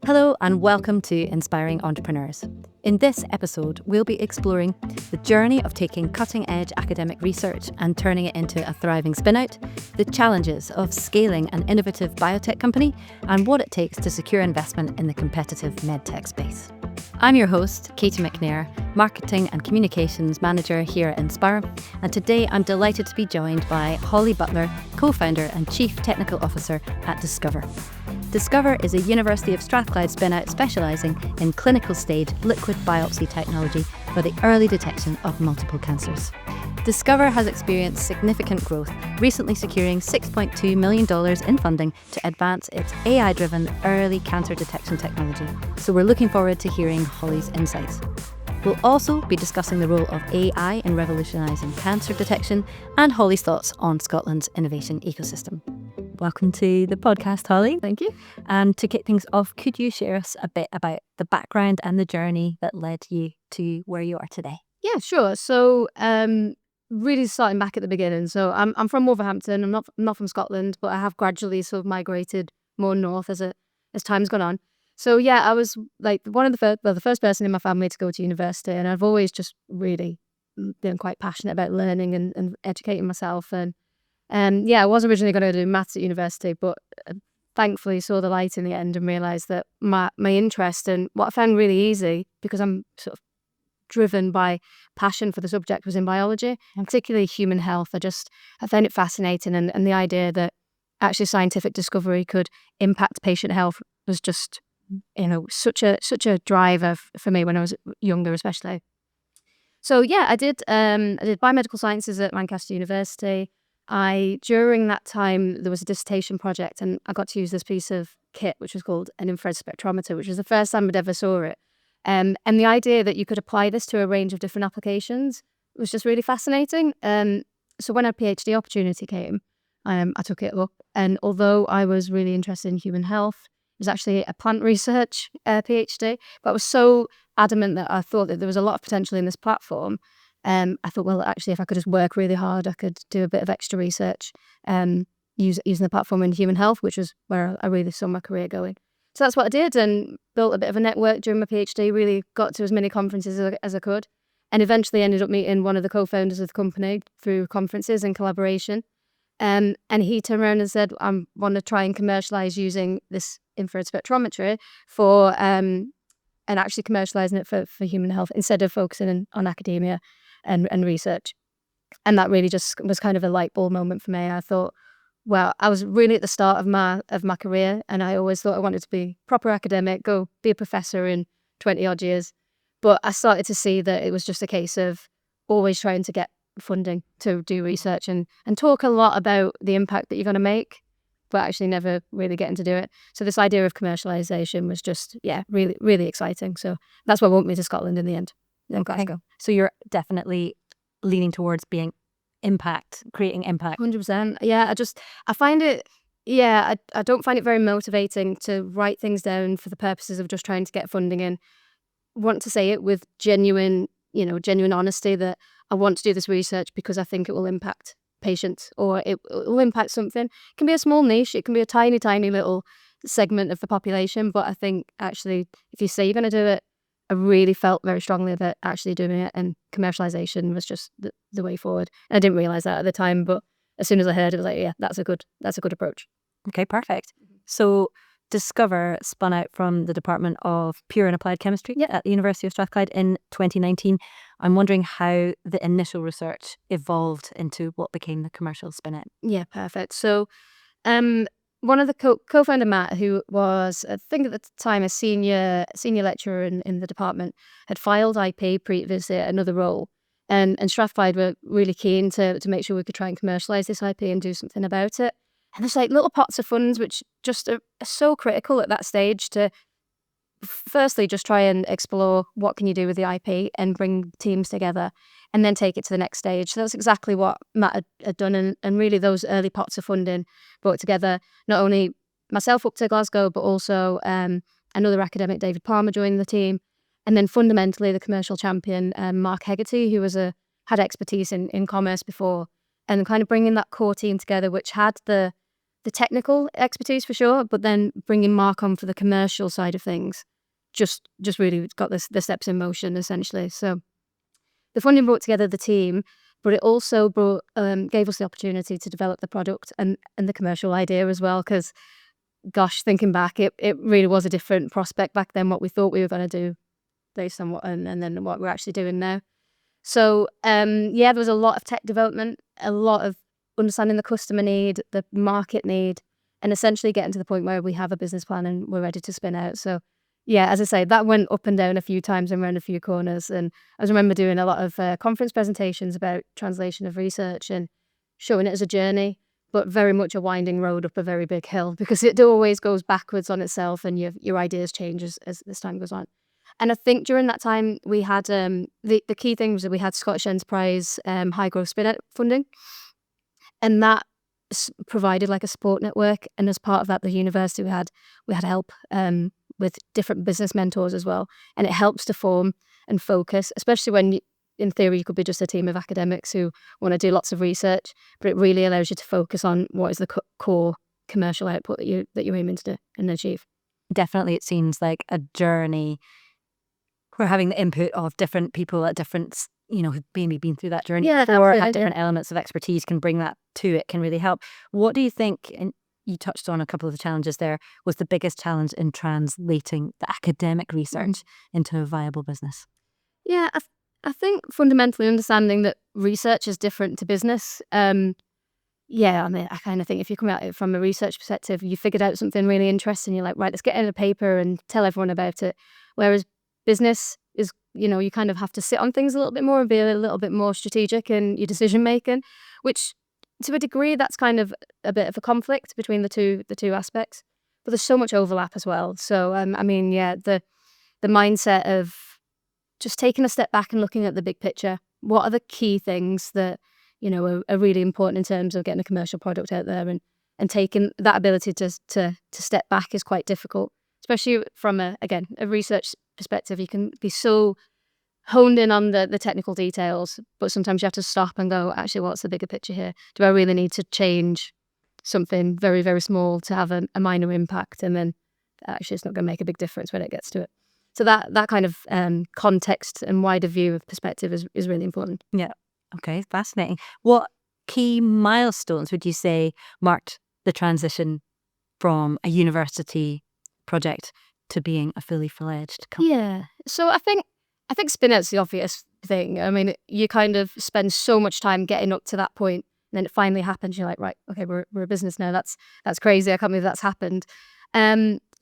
Hello and welcome to Inspiring Entrepreneurs. In this episode, we'll be exploring the journey of taking cutting-edge academic research and turning it into a thriving spin-out, the challenges of scaling an innovative biotech company, and what it takes to secure investment in the competitive medtech space. I'm your host, Katie McNair, Marketing and Communications Manager here at Inspire, and today I'm delighted to be joined by Holly Butler, co-founder and Chief Technical Officer at Dxcover. Dxcover is a University of Strathclyde spin-out specialising in clinical stage liquid biopsy technology for the early detection of multiple cancers. Dxcover has experienced significant growth, recently securing $6.2 million in funding to advance its AI-driven early cancer detection technology. So we're looking forward to hearing Holly's insights. We'll also be discussing the role of AI in revolutionising cancer detection and Holly's thoughts on Scotland's innovation ecosystem. Welcome to the podcast, Holly. Thank you. And to kick things off, could you share us a bit about the background and the journey that led you to where you are today? Yeah, sure. So, really starting back at the beginning. So, I'm from Wolverhampton. I'm not from Scotland, but I have gradually sort of migrated more north as time's gone on. So, yeah, I was like the first person in my family to go to university, and I've always just really been quite passionate about learning and educating myself. And I was originally going to do maths at university, but thankfully saw the light in the end and realised that my interest and what I found really easy, because I'm sort of driven by passion for the subject, was in biology, and particularly human health. I found it fascinating, and the idea that actually scientific discovery could impact patient health was just, such a driver for me when I was younger, especially. So I did biomedical sciences at Lancaster University. During that time, there was a dissertation project, and I got to use this piece of kit, which was called an infrared spectrometer, which was the first time I'd ever saw it. And the idea that you could apply this to a range of different applications was just really fascinating. So when a PhD opportunity came, I took it up. And although I was really interested in human health, it was actually a plant research PhD, but I was so adamant that I thought that there was a lot of potential in this platform. I thought, well, actually, if I could just work really hard, I could do a bit of extra research, using the platform in human health, which was where I really saw my career going. So that's what I did, and built a bit of a network during my PhD, really got to as many conferences as I could, and eventually ended up meeting one of the co-founders of the company through conferences and collaboration. And he turned around and said, I want to try and commercialise using this infrared spectrometry and actually commercialising it for human health instead of focusing on academia and research. And that really just was kind of a light bulb moment for me. I thought, well, I was really at the start of my career, and I always thought I wanted to be proper academic, go be a professor in 20 odd years. But I started to see that it was just a case of always trying to get funding to do research and talk a lot about the impact that you're going to make, but actually never really getting to do it. So this idea of commercialization was just, really, really exciting. So that's what brought me to Scotland in the end. In Glasgow. So you're definitely leaning towards creating impact. 100%. Yeah, I find it, I don't find it very motivating to write things down for the purposes of just trying to get funding in. Want to say it with genuine honesty that I want to do this research because I think it will impact patients, or it will impact something. It can be a small niche, it can be a tiny, tiny little segment of the population, but I think actually if you say you're going to do it, I really felt very strongly that actually doing it and commercialization was just the way forward. And I didn't realize that at the time, but as soon as I heard it, I was like, that's a good approach. Okay, perfect. So Dxcover spun out from the Department of Pure and Applied Chemistry at the University of Strathclyde in 2019. I'm wondering how the initial research evolved into what became the commercial spin-out. Yeah, perfect. So one of the co-founder, Matt, who was, I think at the time, a senior lecturer in the department, had filed IP previously at another role. And Strathclyde were really keen to make sure we could try and commercialise this IP and do something about it. And there's like little pots of funds which just are so critical at that stage to firstly just try and explore what can you do with the IP and bring teams together and then take it to the next stage. So that's exactly what Matt had done, and really those early pots of funding brought together not only myself up to Glasgow, but also another academic, David Palmer, joined the team, and then fundamentally the commercial champion, Mark Hegarty, who had expertise in commerce before, and kind of bringing that core team together, which had the the technical expertise for sure, but then bringing Mark on for the commercial side of things just really got the steps in motion essentially. So the funding brought together the team, but it also gave us the opportunity to develop the product and the commercial idea as well. Because, gosh, thinking back, it really was a different prospect back then. What we thought we were going to do, based on what and then what we're actually doing now. So there was a lot of tech development, a lot of understanding the customer need, the market need, and essentially getting to the point where we have a business plan and we're ready to spin out. So yeah, as I say, that went up and down a few times and around a few corners. And I remember doing a lot of conference presentations about translation of research and showing it as a journey, but very much a winding road up a very big hill, because it always goes backwards on itself and your ideas change as time goes on. And I think during that time we had the key thing was that we had Scottish Enterprise high growth spin out funding, and that provided like a support network. And as part of that, the university we had help with different business mentors as well, and it helps to form and focus, especially when in theory you could be just a team of academics who want to do lots of research, but it really allows you to focus on what is the core commercial output that you're aiming to do and achieve. Definitely, it seems like a journey. We're having the input of different people at different, who've maybe been through that journey or have different elements of expertise, can bring that to it, can really help. What do you think, and you touched on a couple of the challenges there, was the biggest challenge in translating the academic research into a viable business? Yeah, I think fundamentally understanding that research is different to business. I kind of think if you come at it from a research perspective, you figured out something really interesting, you're like, right, let's get in a paper and tell everyone about it. Whereas business is, you kind of have to sit on things a little bit more and be a little bit more strategic in your decision making, which to a degree that's kind of a bit of a conflict between the two aspects. But there's so much overlap as well. So the mindset of just taking a step back and looking at the big picture. What are the key things that are really important in terms of getting a commercial product out there, and taking that ability to step back is quite difficult, especially from a research perspective. You can be so honed in on the technical details, but sometimes you have to stop and go, actually, what's the bigger picture here? Do I really need to change something very, very small to have a minor impact? And then actually it's not going to make a big difference when it gets to it. So that kind of context and wider view of perspective is really important. Yeah. Okay, fascinating. What key milestones would you say marked the transition from a university project to being a fully fledged company? Yeah. So I think spin out's the obvious thing. I mean, you kind of spend so much time getting up to that point, and then it finally happens. You're like, right, okay, we're a business now. That's crazy. I can't believe that's happened.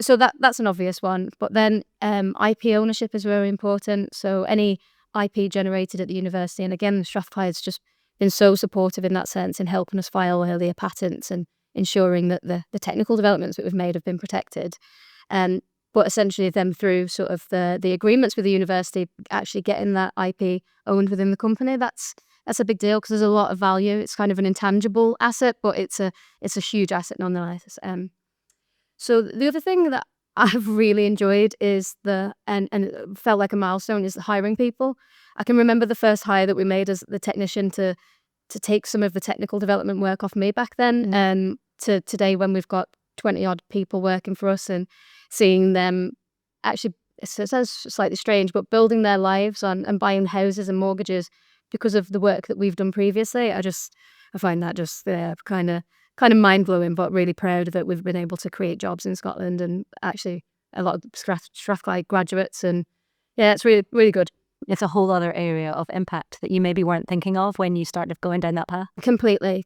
So that's an obvious one. But then IP ownership is very important. So any IP generated at the university, and again, Strathclyde's just been so supportive in that sense in helping us file earlier patents and ensuring that the technical developments that we've made have been protected. But essentially them through sort of the agreements with the university, actually getting that IP owned within the company, that's a big deal because there's a lot of value. It's kind of an intangible asset, but it's a huge asset nonetheless. So the other thing that I've really enjoyed is and it felt like a milestone, is hiring people. I can remember the first hire that we made as the technician to take some of the technical development work off me back then, to today when we've got 20 odd people working for us, and seeing them actually, it sounds slightly strange, but building their lives on and buying houses and mortgages because of the work that we've done previously. I find that just kind of mind blowing, but really proud that we've been able to create jobs in Scotland and actually a lot of Strathclyde graduates. And yeah, it's really, really good. It's a whole other area of impact that you maybe weren't thinking of when you started going down that path. Completely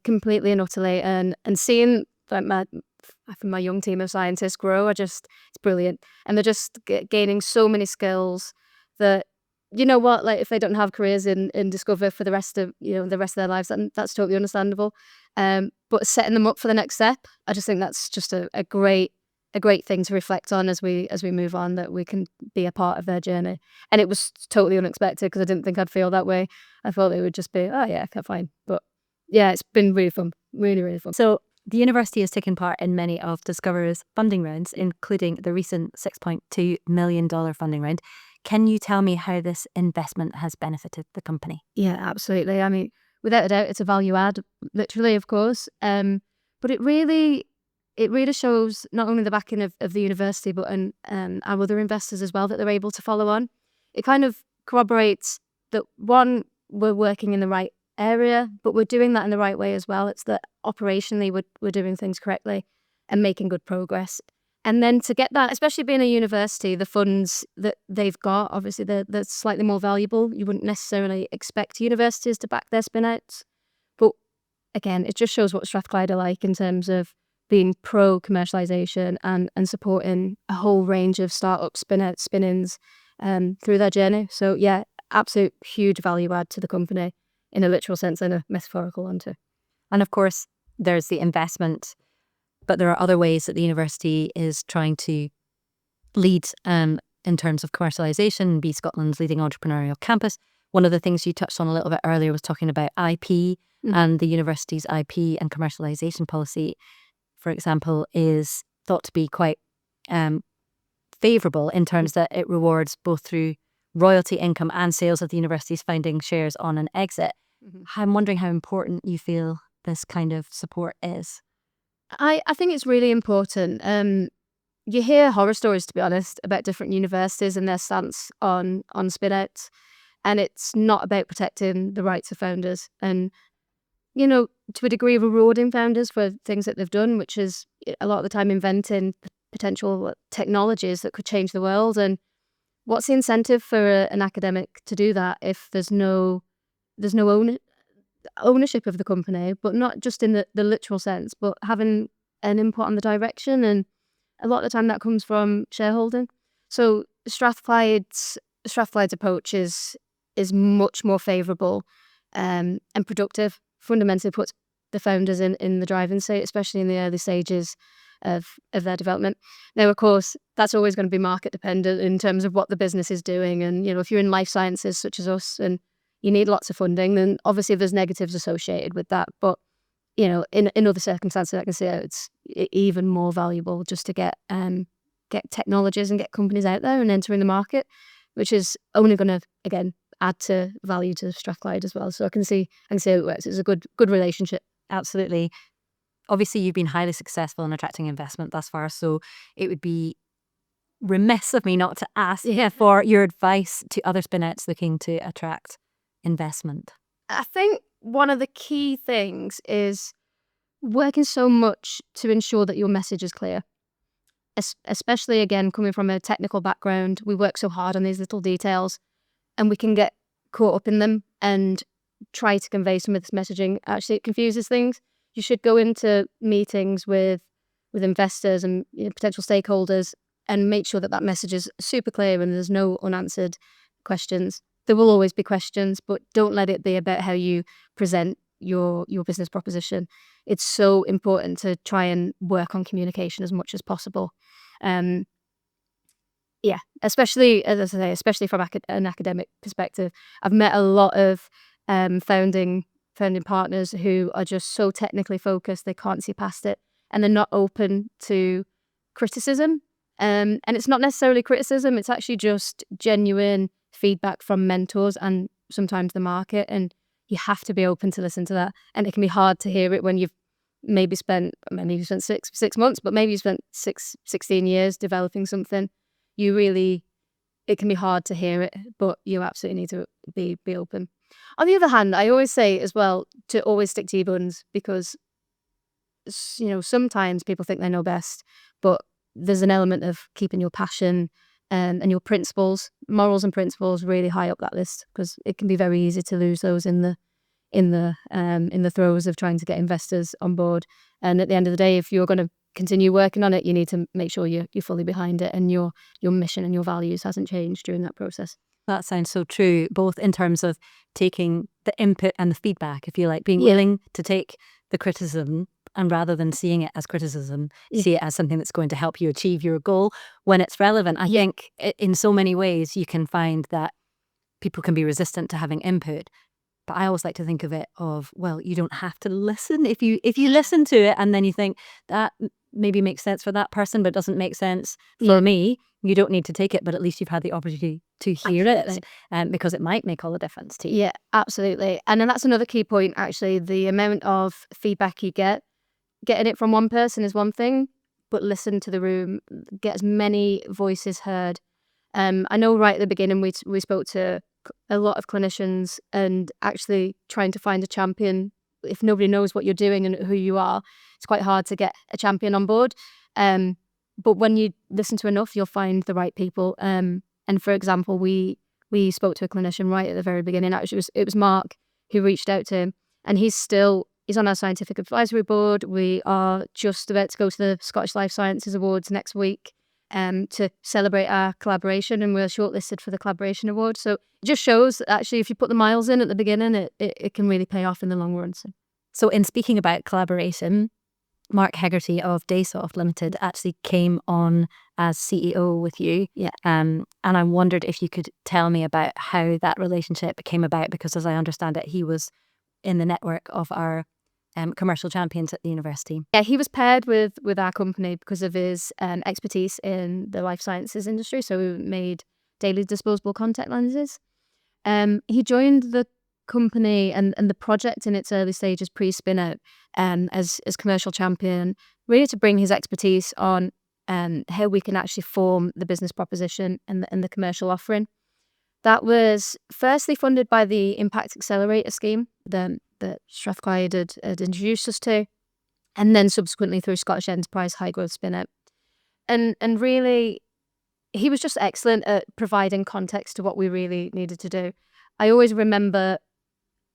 and utterly. And seeing my young team of scientists grow, it's brilliant. And they're just gaining so many skills that, like if they don't have careers in Dxcover for the rest of their lives, that's totally understandable. But setting them up for the next step, I just think that's just a great thing to reflect on as we move on, that we can be a part of their journey. And it was totally unexpected because I didn't think I'd feel that way. I thought it would just be, oh yeah, okay, fine. But yeah, it's been really fun, really, really fun. So the university has taken part in many of Dxcover's funding rounds, including the recent $6.2 million funding round. Can you tell me how this investment has benefited the company? Yeah, absolutely. I mean, without a doubt, it's a value add, literally, of course. But it really it really shows not only the backing of the university, but our other investors as well, that they're able to follow on. It kind of corroborates that, one, we're working in the right area, but we're doing that in the right way as well. It's that operationally we're doing things correctly and making good progress. And then to get that, especially being a university, the funds that they've got, obviously they're slightly more valuable. You wouldn't necessarily expect universities to back their spin-outs. But again, it just shows what Strathclyde are like in terms of being pro-commercialisation and supporting a whole range of startup spin-outs, spin-ins through their journey. So yeah, absolute huge value add to the company in a literal sense and a metaphorical one too. And of course, there's the investment, but there are other ways that the university is trying to lead in terms of commercialisation, be Scotland's leading entrepreneurial campus. One of the things you touched on a little bit earlier was talking about IP and the university's IP and commercialisation policy, for example, is thought to be quite favourable in terms that it rewards both through royalty income and sales of the university's founding shares on an exit. I'm wondering how important you feel this kind of support is. I think it's really important. You hear horror stories, to be honest, about different universities and their stance on spin-outs, and it's not about protecting the rights of founders and, to a degree, rewarding founders for things that they've done, which is a lot of the time inventing potential technologies that could change the world. And what's the incentive for an academic to do that if there's no ownership of the company, but not just in the literal sense, but having an input on the direction? And a lot of the time that comes from shareholding. So Strathclyde's approach is much more favourable and productive. Fundamentally puts the founders in the driving seat, especially in the early stages of their development. Now, of course, that's always going to be market dependent in terms of what the business is doing. And, if you're in life sciences such as us and you need lots of funding, then obviously there's negatives associated with that. But, in other circumstances, I can see how it's even more valuable just to get technologies and get companies out there and entering the market, which is only going to, again, add to value to Strathclyde as well. So I can see how it works. It's a good relationship. Absolutely. Obviously, you've been highly successful in attracting investment thus far, so it would be remiss of me not to ask for your advice to other spin-outs looking to attract investment. I think one of the key things is working so much to ensure that your message is clear. Especially, again, coming from a technical background, we work so hard on these little details and we can get caught up in them and try to convey some of this messaging. Actually, it confuses things. You should go into meetings with investors and potential stakeholders and make sure that message is super clear and there's no unanswered questions. There will always be questions, but don't let it be about how you present your business proposition. It's so important to try and work on communication as much as possible. Especially, as I say, especially from an academic perspective. I've met a lot of founding partners who are just so technically focused, they can't see past it, and they're not open to criticism. And it's not necessarily criticism, it's actually just genuine feedback from mentors and sometimes the market, and you have to be open to listen to that. And it can be hard to hear it when you've maybe spent 6 months, but maybe you spent 16 years developing something. It can be hard to hear it, but you absolutely need to be open. On the other hand, I always say as well to always stick to your guns, because sometimes people think they know best, but there's an element of keeping your passion and your principles, morals and principles, really high up that list, because it can be very easy to lose those in the throes of trying to get investors on board. And at the end of the day, if you're going to continue working on it, you need to make sure you're fully behind it and your mission and your values hasn't changed during that process. That sounds so true, both in terms of taking the input and the feedback, if you like, being willing to take the criticism, and rather than seeing it as criticism, see it as something that's going to help you achieve your goal when it's relevant. I think in so many ways you can find that people can be resistant to having input. But I always like to think of it well, you don't have to listen. If you listen to it and then you think that maybe makes sense for that person, but doesn't make sense for me, you don't need to take it, but at least you've had the opportunity to hear it, because it might make all the difference to you. Yeah, absolutely. And then that's another key point, actually. The amount of feedback you get getting it from one person is one thing, but listen to the room, get as many voices heard. I know right at the beginning we spoke to a lot of clinicians, and actually trying to find a champion, if nobody knows what you're doing and who you are, it's quite hard to get a champion on board. But when you listen to enough, you'll find the right people. And for example, we spoke to a clinician right at the very beginning. Actually, it was Mark who reached out to him, and he's on our scientific advisory board. We are just about to go to the Scottish Life Sciences Awards next week to celebrate our collaboration, and we're shortlisted for the collaboration award. So it just shows that actually if you put the miles in at the beginning, it can really pay off in the long run. So in speaking about collaboration, Mark Hegarty of Daysoft Limited actually came on as CEO with you. Yeah. And I wondered if you could tell me about how that relationship came about, because as I understand it, he was in the network of our commercial champions at the university. Yeah, he was paired with our company because of his expertise in the life sciences industry. So we made daily disposable contact lenses. He joined the company and the project in its early stages pre-spin out as commercial champion, really to bring his expertise on how we can actually form the business proposition and the commercial offering. That was firstly funded by the Impact Accelerator scheme that Strathclyde had introduced us to, and then subsequently through Scottish Enterprise High Growth Spin Out. And really, he was just excellent at providing context to what we really needed to do. I always remember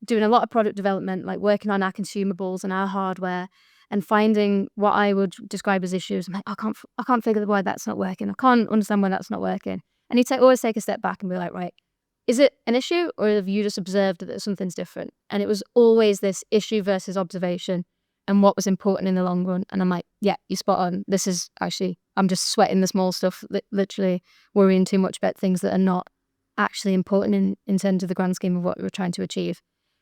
doing a lot of product development, like working on our consumables and our hardware, and finding what I would describe as issues. I'm like, I can't figure why that's not working. I can't understand why that's not working. And he'd always take a step back and be like, right, is it an issue, or have you just observed that something's different? And it was always this issue versus observation and what was important in the long run. And I'm like, yeah, you're spot on. This is actually, I'm just sweating the small stuff, literally worrying too much about things that are not actually important in terms of the grand scheme of what we were trying to achieve.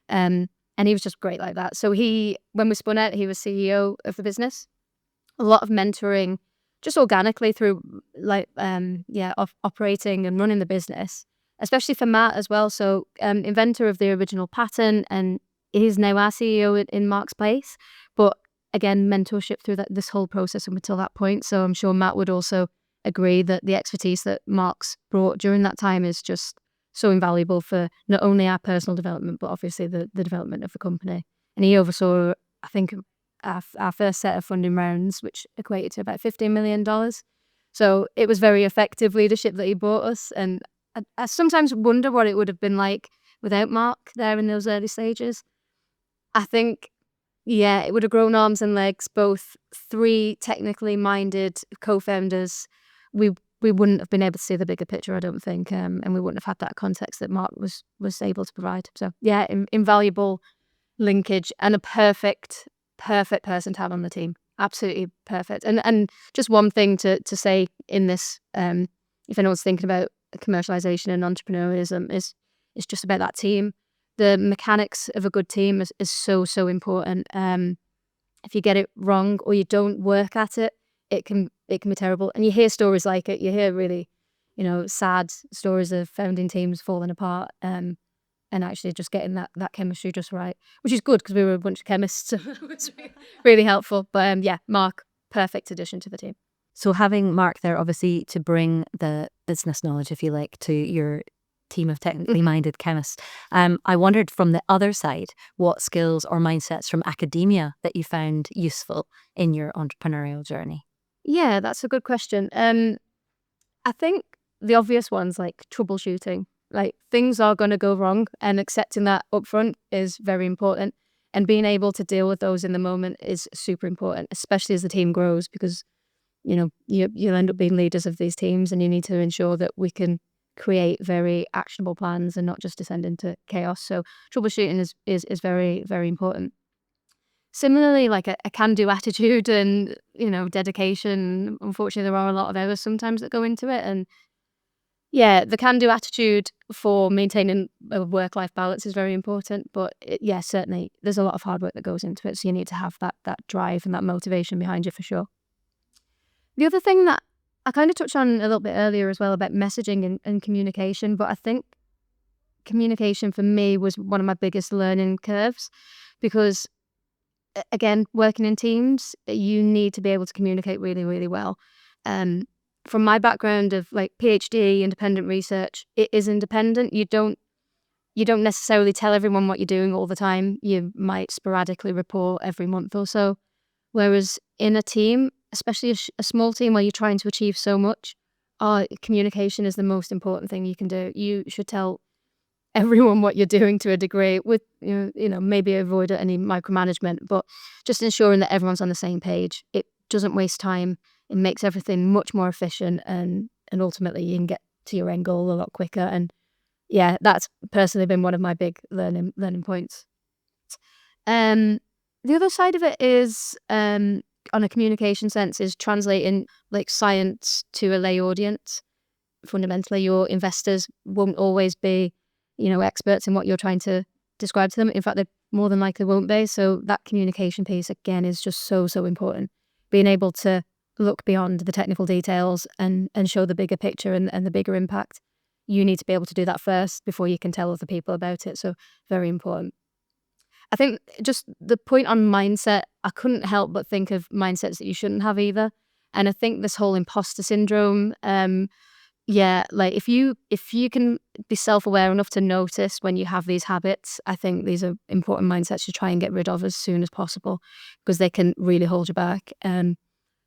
And he was just great like that. So when we spun out, he was CEO of the business. A lot of mentoring, just organically through operating and running the business, especially for Matt as well. So inventor of the original patent, and he's now our CEO in Mark's place. But again, mentorship through this whole process up until that point. So I'm sure Matt would also agree that the expertise that Mark's brought during that time is just so invaluable for not only our personal development, but obviously the development of the company. And he oversaw, I think, our first set of funding rounds, which equated to about $15 million. So it was very effective leadership that he brought us. And I sometimes wonder what it would have been like without Mark there in those early stages. I think, yeah, it would have grown arms and legs, both three technically minded co-founders. We wouldn't have been able to see the bigger picture, I don't think, and we wouldn't have had that context that Mark was able to provide. So yeah, invaluable linkage and a perfect person to have on the team. Absolutely perfect. And just one thing to say in this, if anyone's thinking about commercialization and entrepreneurialism, is just about that team. The mechanics of a good team is so important. If you get it wrong or you don't work at it, it can be terrible. And you hear stories like it. You hear really, sad stories of founding teams falling apart, and actually just getting that chemistry just right, which is good because we were a bunch of chemists. So it was really helpful. But yeah, Mark, perfect addition to the team. So having Mark there, obviously, to bring the business knowledge, if you like, to your team of technically minded chemists. I wondered from the other side, what skills or mindsets from academia that you found useful in your entrepreneurial journey? Yeah, that's a good question. I think the obvious ones, like troubleshooting, like things are going to go wrong, and accepting that upfront is very important. And being able to deal with those in the moment is super important, especially as the team grows, because you'll end up being leaders of these teams, and you need to ensure that we can create very actionable plans and not just descend into chaos. So troubleshooting is very, very important. Similarly, like a can-do attitude and, dedication. Unfortunately, there are a lot of hours sometimes that go into it. And yeah, the can-do attitude for maintaining a work-life balance is very important. But certainly there's a lot of hard work that goes into it. So you need to have that drive and that motivation behind you for sure. The other thing that I kind of touched on a little bit earlier as well about messaging and communication, but I think communication for me was one of my biggest learning curves, because again, working in teams, you need to be able to communicate really, really well. From my background of like PhD, independent research, it is independent. You don't necessarily tell everyone what you're doing all the time. You might sporadically report every month or so. Whereas in a team, especially a small team where you're trying to achieve so much, communication is the most important thing you can do. You should tell everyone what you're doing to a degree, with maybe avoid any micromanagement, but just ensuring that everyone's on the same page. It doesn't waste time. It makes everything much more efficient, and ultimately you can get to your end goal a lot quicker. And yeah, that's personally been one of my big learning points. The other side of it is, on a communication sense, is translating like science to a lay audience. Fundamentally, your investors won't always be, experts in what you're trying to describe to them. In fact, they more than likely won't be. So that communication piece, again, is just so, so important. Being able to look beyond the technical details and show the bigger picture and the bigger impact. You need to be able to do that first before you can tell other people about it. So very important. I think just the point on mindset, I couldn't help but think of mindsets that you shouldn't have either. And I think this whole imposter syndrome, like if you can be self-aware enough to notice when you have these habits, I think these are important mindsets to try and get rid of as soon as possible, because they can really hold you back.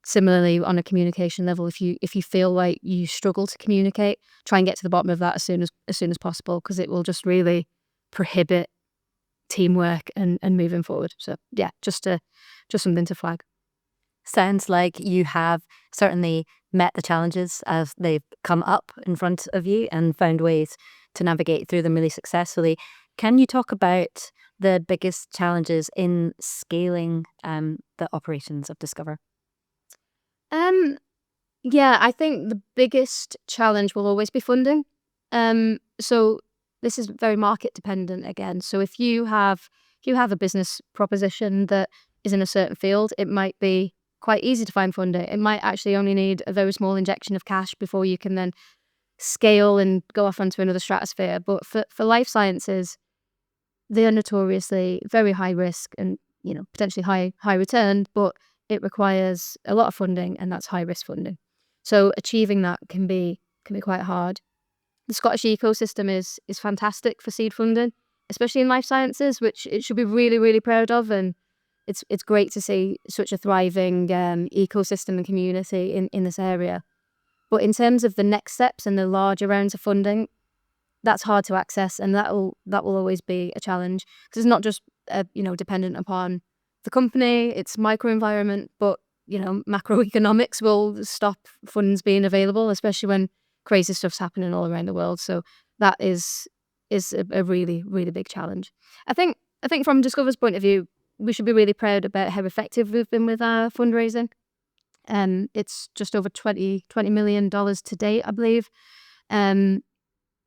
Similarly, on a communication level, if you feel like you struggle to communicate, try and get to the bottom of that as soon as possible, because it will just really prohibit teamwork and moving forward. So yeah, just something to flag. Sounds like you have certainly met the challenges as they've come up in front of you and found ways to navigate through them really successfully. Can you talk about the biggest challenges in scaling the operations of Dxcover? Yeah, I think the biggest challenge will always be funding. So this is very market dependent again. So if you have a business proposition that is in a certain field, it might be quite easy to find funding. It might actually only need a very small injection of cash before you can then scale and go off onto another stratosphere. But for life sciences, they are notoriously very high risk and potentially high return, but it requires a lot of funding, and that's high risk funding. So achieving that can be quite hard. The Scottish ecosystem is fantastic for seed funding, especially in life sciences, which it should be really, really proud of. And it's great to see such a thriving ecosystem and community in this area. But in terms of the next steps and the larger rounds of funding, that's hard to access, and that will always be a challenge, because it's not just dependent upon the company, its microenvironment, but macroeconomics will stop funds being available, especially when crazy stuff's happening all around the world. So that is a really, really big challenge. I think from Dxcover's point of view, we should be really proud about how effective we've been with our fundraising. It's just over $20 million to date, I believe.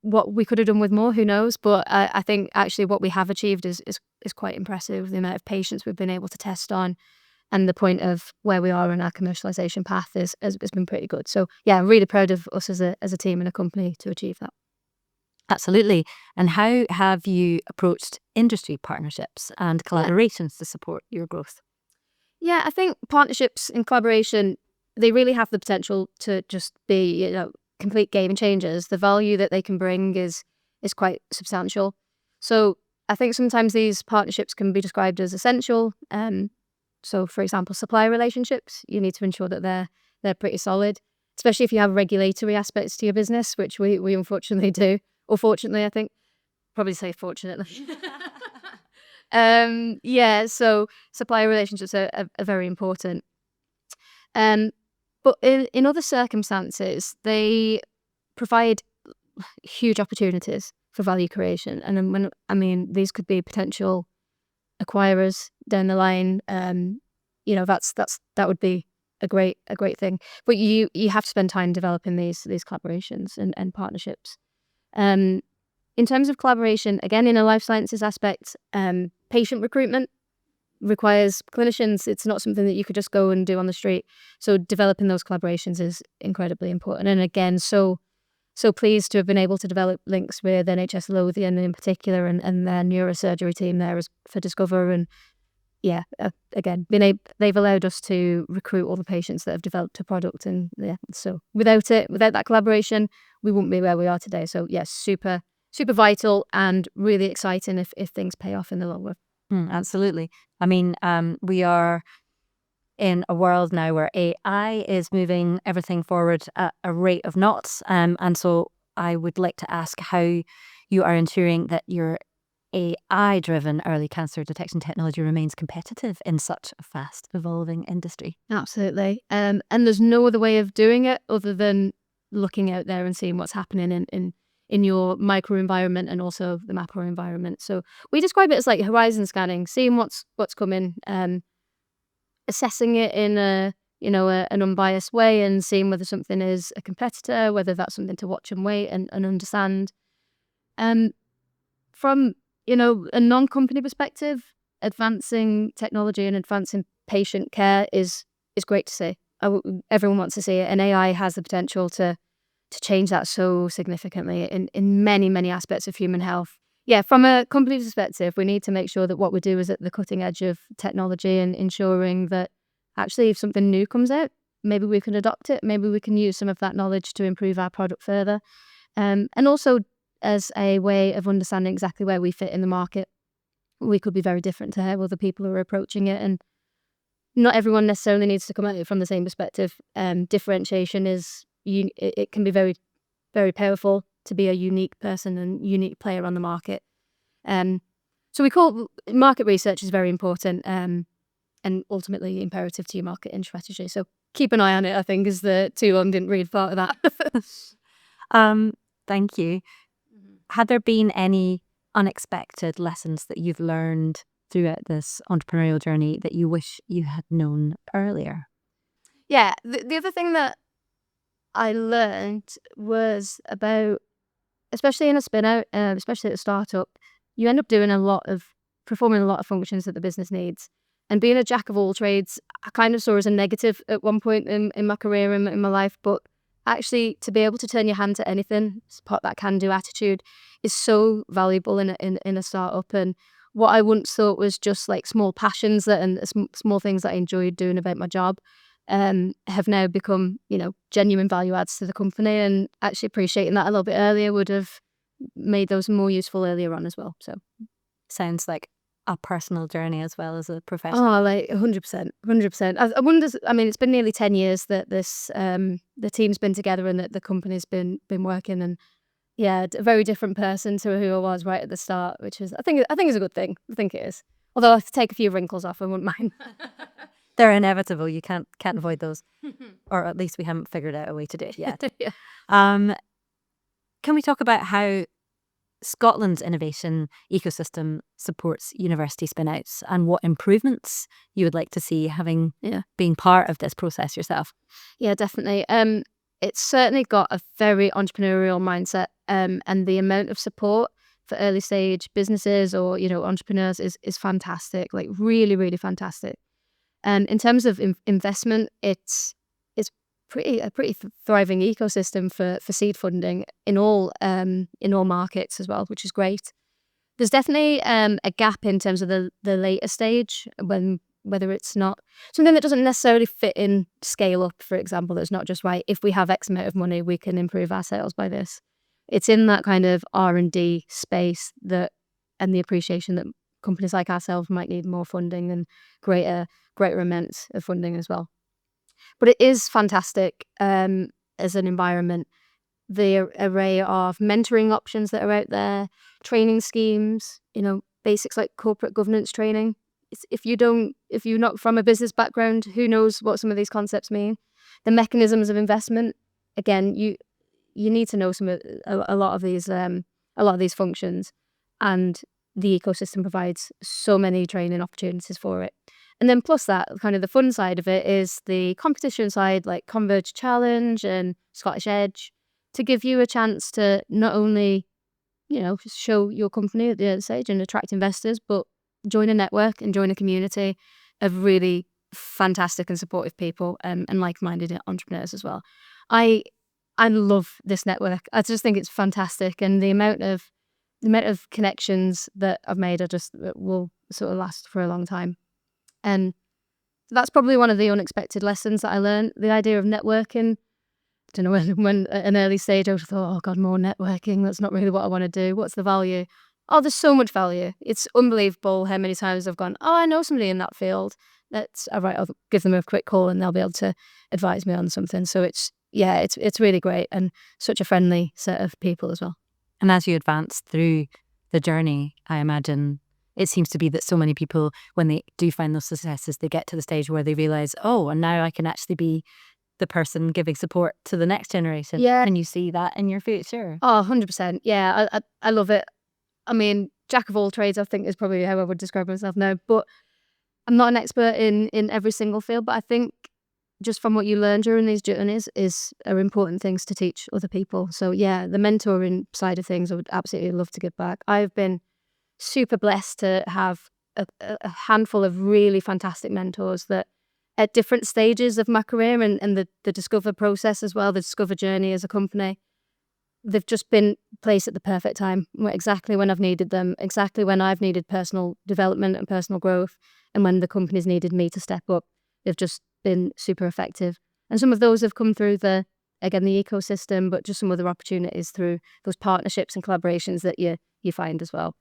What we could have done with more, who knows? But I think actually what we have achieved is quite impressive. The amount of patients we've been able to test on, and the point of where we are in our commercialization path has been pretty good. So yeah, I'm really proud of us as a team and a company to achieve that. Absolutely. And how have you approached industry partnerships and collaborations to support your growth? Yeah, I think partnerships and collaboration, they really have the potential to just be, complete game changers. The value that they can bring is quite substantial. So I think sometimes these partnerships can be described as essential. So for example, supply relationships, you need to ensure that they're pretty solid, especially if you have regulatory aspects to your business, which we unfortunately do. Or fortunately, I think. Probably say fortunately. So supplier relationships are very important. But in other circumstances, they provide huge opportunities for value creation. And these could be potential acquirers down the line. That would be a great thing. But you have to spend time developing these collaborations and partnerships. In terms of collaboration, again, in a life sciences aspect, patient recruitment requires clinicians. It's not something that you could just go and do on the street. So developing those collaborations is incredibly important. And again, so pleased to have been able to develop links with NHS Lothian in particular and their neurosurgery team there for Dxcover. And again, they've allowed us to recruit all the patients that have developed a product, and so without that collaboration, we wouldn't be where we are today. So yes, super vital and really exciting if things pay off in the long run. Absolutely. I mean, we are in a world now where AI is moving everything forward at a rate of knots, and so I would like to ask how you are ensuring that your AI-driven early cancer detection technology remains competitive in such a fast-evolving industry. Absolutely. And there's no other way of doing it other than looking out there and seeing what's happening in your microenvironment and also the macro environment. So we describe it as like horizon scanning, seeing what's coming, assessing it in an unbiased way, and seeing whether something is a competitor, whether that's something to watch and wait and understand. From a non-company perspective, advancing technology and advancing patient care is great to see. Everyone wants to see it, and AI has the potential to change that so significantly in many, many aspects of human health. Yeah, from a company perspective, we need to make sure that what we do is at the cutting edge of technology, and ensuring that actually if something new comes out, maybe we can adopt it, maybe we can use some of that knowledge to improve our product further. And also as a way of understanding exactly where we fit in the market. We could be very different to how other people are approaching it, and not everyone necessarily needs to come at it from the same perspective. Differentiation it can be very, very powerful to be a unique person and unique player on the market. So we call market research is very important, and ultimately imperative to your marketing strategy. So keep an eye on it, I think, is the too long didn't read part of that. Thank you. Had there been any unexpected lessons that you've learned throughout this entrepreneurial journey that you wish you had known earlier? Yeah, the other thing that I learned was about, especially in a spin out, especially at a startup, you end up performing a lot of functions that the business needs. And being a jack of all trades, I kind of saw as a negative at one point in my career and in my life, but actually to be able to turn your hand to anything, support that can-do attitude, is so valuable in a startup. And what I once thought was just like small passions and small things that I enjoyed doing about my job, have now become, genuine value adds to the company. And actually appreciating that a little bit earlier would have made those more useful earlier on as well. So sounds like a personal journey as well as a professional. Oh, like 100%. I wonder. I mean, it's been nearly 10 years that this the team's been together and that the company's been working, and a very different person to who I was right at the start, which is I think is a good thing. I think it is. Although I have to take a few wrinkles off, I wouldn't mind. They're inevitable. You can't avoid those, or at least we haven't figured out a way to do it yet. Yeah. Can we talk about how Scotland's innovation ecosystem supports university spin-outs, and what improvements you would like to see having being part of this process yourself? Yeah, definitely. It's certainly got a very entrepreneurial mindset, and the amount of support for early stage businesses or entrepreneurs is fantastic, like really, really fantastic. In terms of investment, it's a pretty thriving ecosystem for seed funding in all markets as well, which is great. There's definitely a gap in terms of the later stage, whether it's not something that doesn't necessarily fit in scale up, for example, that's not just right. If we have X amount of money, we can improve our sales by this. It's in that kind of R&D space and the appreciation that companies like ourselves might need more funding and greater amounts of funding as well. But it is fantastic as an environment. The array of mentoring options that are out there, training schemes, basics like corporate governance training. If you're not from a business background, who knows what some of these concepts mean? The mechanisms of investment. Again, you need to know a lot of these functions, and the ecosystem provides so many training opportunities for it. And then plus that, kind of the fun side of it is the competition side, like Converge Challenge and Scottish Edge, to give you a chance to not only, show your company at the early stage and attract investors, but join a network and join a community of really fantastic and supportive people, and like-minded entrepreneurs as well. I love this network. I just think it's fantastic, and the amount of connections that I've made will sort of last for a long time. And that's probably one of the unexpected lessons that I learned. The idea of networking. I don't know, when at an early stage I thought, oh God, more networking. That's not really what I want to do. What's the value? Oh, there's so much value. It's unbelievable how many times I've gone, oh, I know somebody in that field. I'll give them a quick call and they'll be able to advise me on something. So it's really great, and such a friendly set of people as well. And as you advance through the journey, I imagine it seems to be that so many people, when they do find those successes, they get to the stage where they realise, oh, and now I can actually be the person giving support to the next generation. Yeah. And you see that in your future. Oh, 100%. Yeah, I love it. I mean, jack of all trades, I think, is probably how I would describe myself now. But I'm not an expert in every single field, but I think just from what you learn during these journeys are important things to teach other people. So yeah, the mentoring side of things, I would absolutely love to give back. I've been super blessed to have a handful of really fantastic mentors that at different stages of my career and the Dxcover process as well, the Dxcover journey as a company, they've just been placed at the perfect time, exactly when I've needed them, exactly when I've needed personal development and personal growth, and when the company's needed me to step up. They've just been super effective. And some of those have come through the ecosystem, but just some other opportunities through those partnerships and collaborations that you find as well.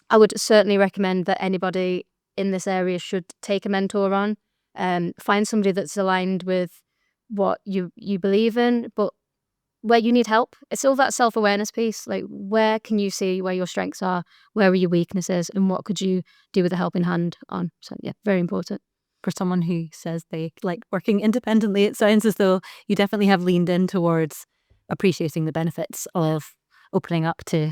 I would certainly recommend that anybody in this area should take a mentor on, find somebody that's aligned with what you believe in, but where you need help. It's all that self-awareness piece. Like, where can you see where your strengths are? Where are your weaknesses? And what could you do with a helping hand on? So yeah, very important. For someone who says they like working independently, it sounds as though you definitely have leaned in towards appreciating the benefits of opening up to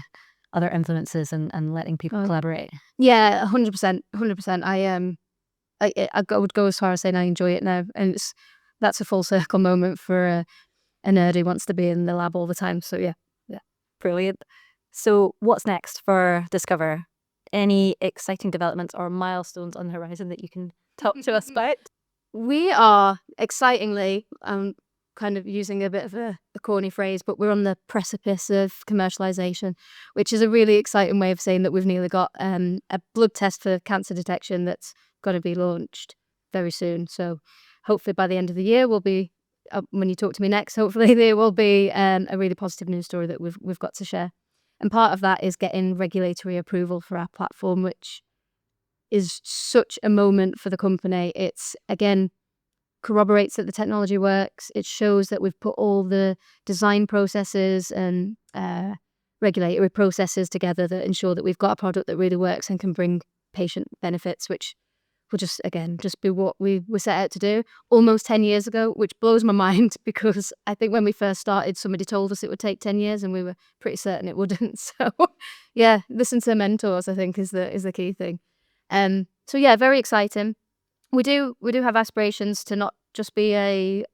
other influences and letting people collaborate. Yeah, 100%. 100%. I would go as far as saying I enjoy it now. And that's a full circle moment for a nerd who wants to be in the lab all the time. So yeah. Brilliant. So what's next for Dxcover? Any exciting developments or milestones on the horizon that you can talk to us about? We are, excitingly, kind of using a bit of a corny phrase, but we're on the precipice of commercialization, which is a really exciting way of saying that we've nearly got a blood test for cancer detection that's going to be launched very soon. So hopefully by the end of the year, we'll be, when you talk to me next, hopefully there will be a really positive news story that we've got to share. And part of that is getting regulatory approval for our platform, which is such a moment for the company. It's, again, corroborates that the technology works. It shows that we've put all the design processes and regulatory processes together that ensure that we've got a product that really works and can bring patient benefits, which will just be what we were set out to do almost 10 years ago, which blows my mind, because I think when we first started, somebody told us it would take 10 years and we were pretty certain it wouldn't. So yeah, listen to mentors, I think, is the key thing. So yeah, very exciting. We do have aspirations to not just be a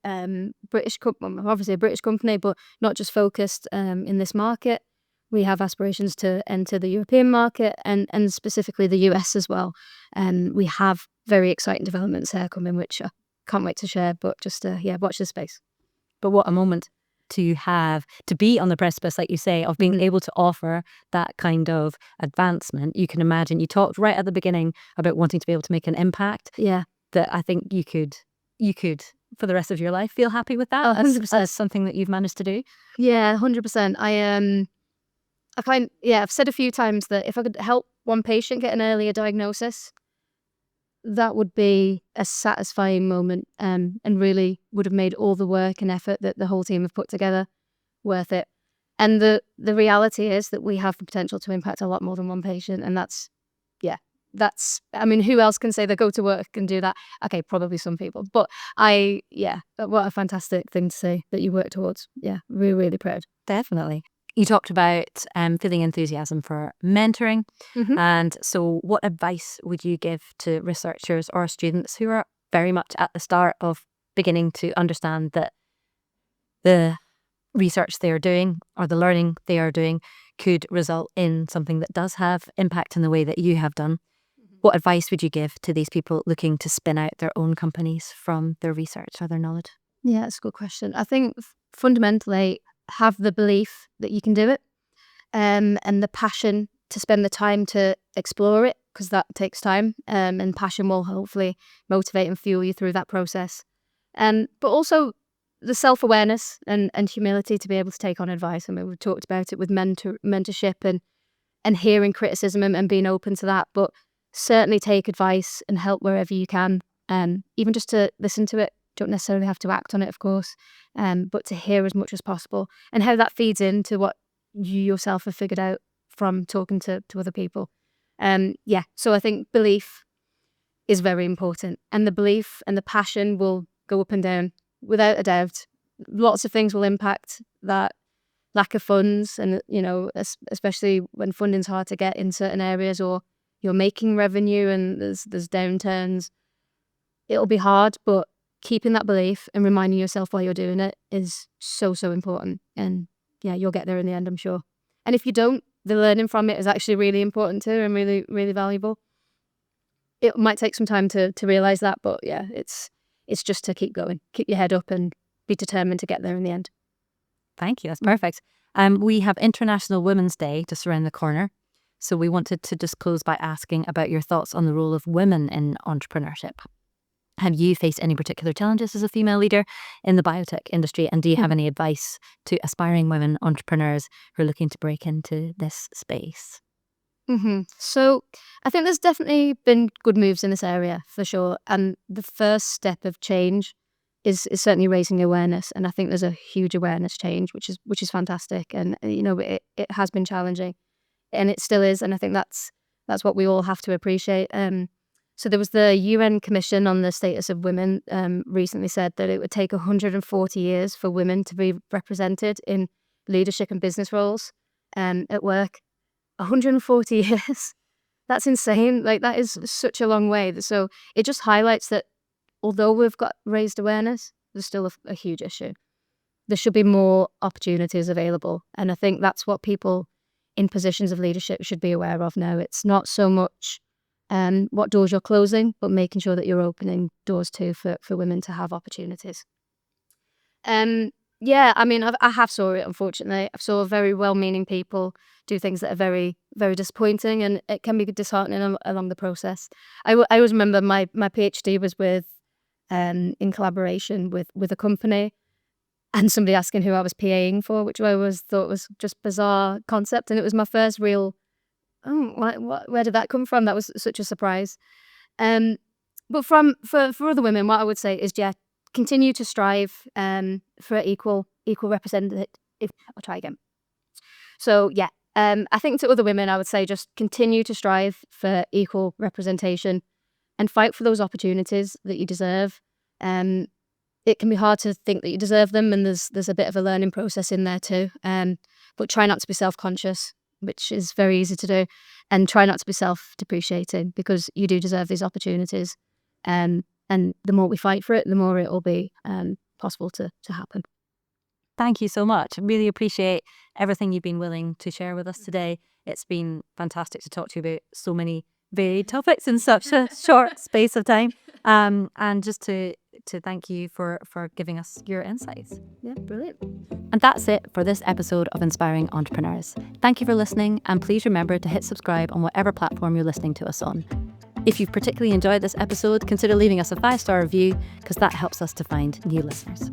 British company, obviously a British company, but not just focused in this market. We have aspirations to enter the European market and specifically the US as well. We have very exciting developments there coming, which I can't wait to share, but just watch this space. But what a moment to have, to be on the precipice, like you say, of being able to offer that kind of advancement. You can imagine, you talked right at the beginning about wanting to be able to make an impact. Yeah. That I think you could for the rest of your life feel happy with that. 100%. That's something that you've managed to do. Yeah, 100%. I've said a few times that if I could help one patient get an earlier diagnosis, that would be a satisfying moment, and really would have made all the work and effort that the whole team have put together worth it. And the reality is that we have the potential to impact a lot more than one patient, and I mean, who else can say they go to work and do that? Okay, probably some people, but what a fantastic thing to say that you work towards. Yeah, we're really proud. Definitely. You talked about feeling enthusiasm for mentoring. Mm-hmm. And so what advice would you give to researchers or students who are very much at the start of beginning to understand that the research they are doing or the learning they are doing could result in something that does have impact in the way that you have done? Mm-hmm. What advice would you give to these people looking to spin out their own companies from their research or their knowledge? Yeah, that's a good question. I think fundamentally, have the belief that you can do it, and the passion to spend the time to explore it because that takes time, and passion will hopefully motivate and fuel you through that process. But also the self-awareness and humility to be able to take on advice. I mean, we've talked about it with mentorship and hearing criticism and being open to that, but certainly take advice and help wherever you can, even just to listen to it. Don't necessarily have to act on it, of course, but to hear as much as possible, and how that feeds into what you yourself have figured out from talking to other people. So I think belief is very important, and the belief and the passion will go up and down without a doubt. Lots of things will impact that lack of funds, and especially when funding's hard to get in certain areas, or you're making revenue and there's downturns. It'll be hard, but keeping that belief and reminding yourself while you're doing it is so important. And yeah, you'll get there in the end, I'm sure. And if you don't, the learning from it is actually really important too, and really, really valuable. It might take some time to realize that, but yeah, it's just to keep going, keep your head up, and be determined to get there in the end. Thank you. That's perfect. We have International Women's Day just around the corner. So we wanted to just close by asking about your thoughts on the role of women in entrepreneurship. Have you faced any particular challenges as a female leader in the biotech industry? And do you have any advice to aspiring women entrepreneurs who are looking to break into this space? So I think there's definitely been good moves in this area for sure. And the first step of change is certainly raising awareness. And I think there's a huge awareness change, which is fantastic. And it has been challenging, and it still is. And I think that's what we all have to appreciate. So there was the UN Commission on the Status of Women recently said that it would take 140 years for women to be represented in leadership and business roles at work. 140 years. That's insane. Like, that is such a long way. So it just highlights that although we've got raised awareness, there's still a huge issue. There should be more opportunities available. And I think that's what people in positions of leadership should be aware of now. It's not so much what doors you're closing, but making sure that you're opening doors too for women to have opportunities. Yeah, I mean, I have saw it, unfortunately. I've saw very well-meaning people do things that are very, very disappointing, and it can be disheartening along the process. I always remember my PhD was in collaboration with a company, and somebody asking who I was PAing for, which I always thought was just bizarre concept, and it was my first real, where did that come from? That was such a surprise. But for other women, what I would say is, continue to strive for equal representation. I'll try again. So I think to other women, I would say just continue to strive for equal representation and fight for those opportunities that you deserve. It can be hard to think that you deserve them, and there's a bit of a learning process in there too. But try not to be self-conscious, which is very easy to do, and try not to be self-depreciating, because you do deserve these opportunities. And the more we fight for it, the more it will be possible to happen. Thank you so much. I really appreciate everything you've been willing to share with us today. It's been fantastic to talk to you about so many varied topics in such a short space of time. And just to thank you for giving us your insights. Yeah, brilliant. And that's it for this episode of Inspiring Entrepreneurs. Thank you for listening, and please remember to hit subscribe on whatever platform you're listening to us on. If you've particularly enjoyed this episode, consider leaving us a 5-star review, because that helps us to find new listeners.